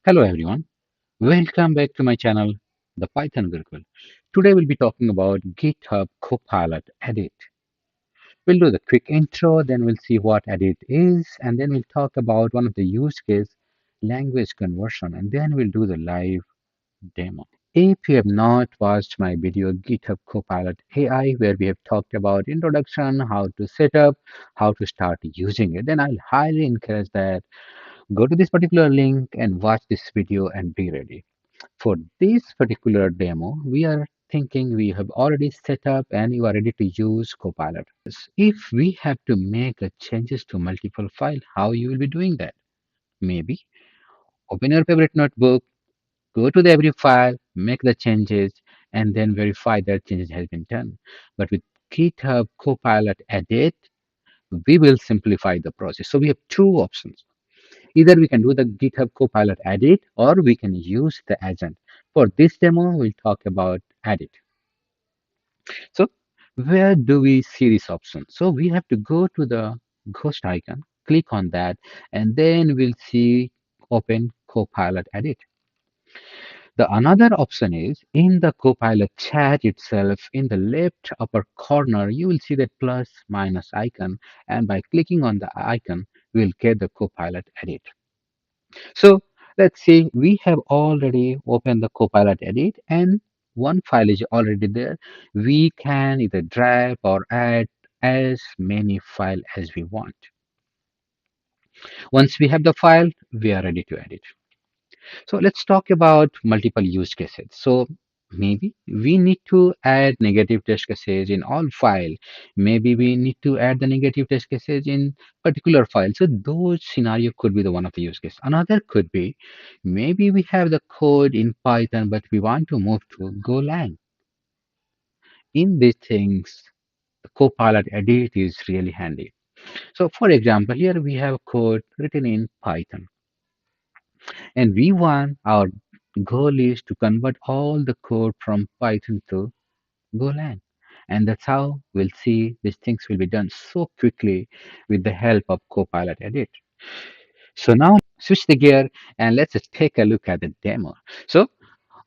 Hello everyone, welcome back to my channel, the Python Gurukul. Today we'll be talking about GitHub Copilot Edit. We'll do the quick intro, then we'll see what Edit is, and then we'll talk about one of the use case, language conversion, and then we'll do the live demo. If you have not watched my video GitHub Copilot AI, where we have talked about introduction, how to set up, how to start using it, then I'll highly encourage that go to this particular link and watch this video and be ready. For this particular demo, we are thinking we have already set up and you are ready to use Copilot. If we have to make a changes to multiple file, how you will be doing that? Maybe open your favorite notebook, go to the every file, make the changes, and then verify that changes has been done. But with GitHub Copilot Edit, we will simplify the process. So we have two options. Either we can do the GitHub Copilot Edit or we can use the agent. For this demo, we'll talk about Edit. So where do we see this option? So we have to go to the ghost icon, click on that, and then we'll see Open Copilot Edit. The another option is in the Copilot chat itself, in the left upper corner, you will see that plus minus icon, and by clicking on the icon, we'll get the Copilot Edit. So let's see, we have already opened the Copilot Edit and one file is already there. We can either drag or add as many files as we want. Once we have the file, we are ready to edit. So let's talk about multiple use cases. So maybe we need to add negative test cases in all file. Maybe we need to add the negative test cases in particular file. So those scenario could be the one of the use case. Another could be maybe we have the code in Python, but we want to move to Golang. In these things, the Copilot Edit is really handy. So for example, here we have code written in Python. And we want our goal is to convert all the code from Python to Golang. And that's how we'll see these things will be done so quickly with the help of Copilot Edit. So now switch the gear and let's just take a look at the demo. So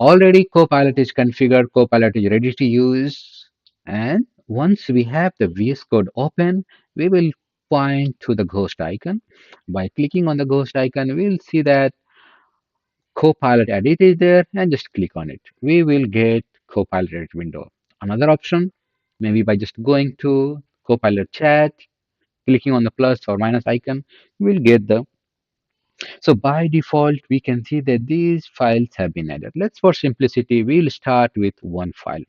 already Copilot is configured, Copilot is ready to use. And once we have the VS Code open, we will point to the ghost icon. By clicking on the ghost icon, we'll see that Copilot Edit is there and just click on it. We will get Copilot Edit window. Another option, maybe by just going to Copilot chat, clicking on the plus or minus icon, we'll get the. So by default, we can see that these files have been added. Let's for simplicity, we'll start with one file.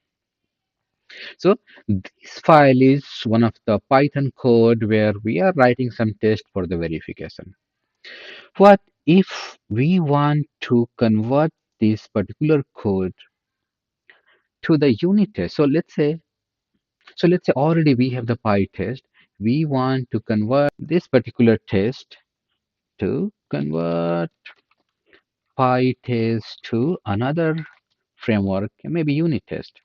So this file is one of the Python code where we are writing some test for the verification. What if we want to convert this particular code to the unit test? So let's say already we have the PyTest. We want to convert this particular test to convert PyTest to another framework, maybe unit test.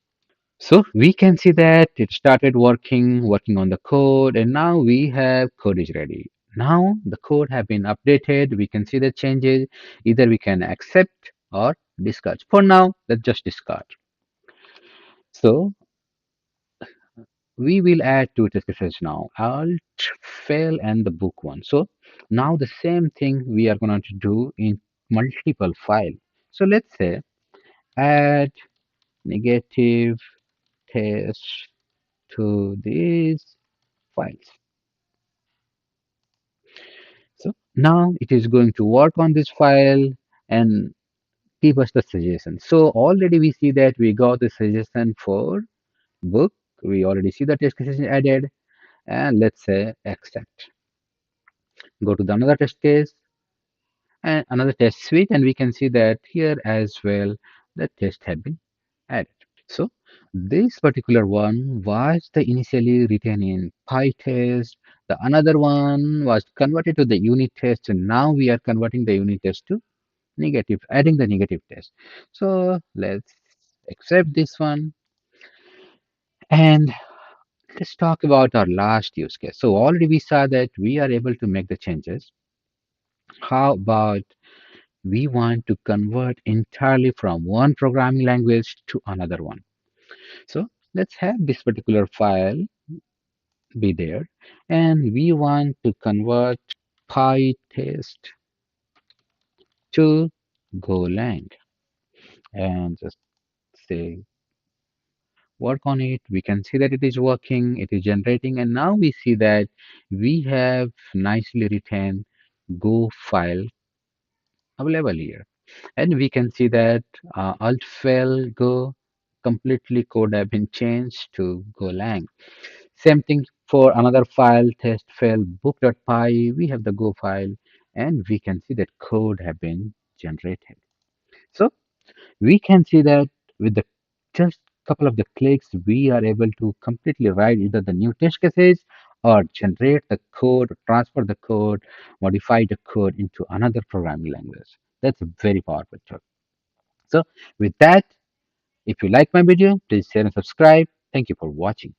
So we can see that it started working on the code, and now we have code is ready. Now the code have been updated. We can see the changes. Either we can accept or discard. For now, let's just discard. So we will add two test cases now, alt fail and the book one. So now the same thing we are going to do in multiple file. So let's say add negative test to these files. So now it is going to work on this file and give us the suggestion. So already we see that we got the suggestion for book. We already see the test cases added, and let's say accept. Go to the another test case and another test suite, and we can see that here as well the test have been added. So this particular one was the initially written in PyTest. The another one was converted to the unit test, and now we are converting the unit test to negative, adding the negative test. So let's accept this one, and let's talk about our last use case. So already we saw that we are able to make the changes. How about we want to convert entirely from one programming language to another one. So let's have this particular file be there, and we want to convert PyTest to Golang, and just say work on it. We can see that it is working, it is generating, and now we see that we have nicely written Go file available here. And we can see that alt fail Go completely code have been changed to Golang. Same thing for another file, test fail book.py. We have the Go file, and we can see that code have been generated. So we can see that with the just couple of the clicks, we are able to completely write either the new test cases or generate the code, transfer the code, modify the code into another programming language. That's a very powerful tool. So with that, if you like my video, please share and subscribe. Thank you for watching.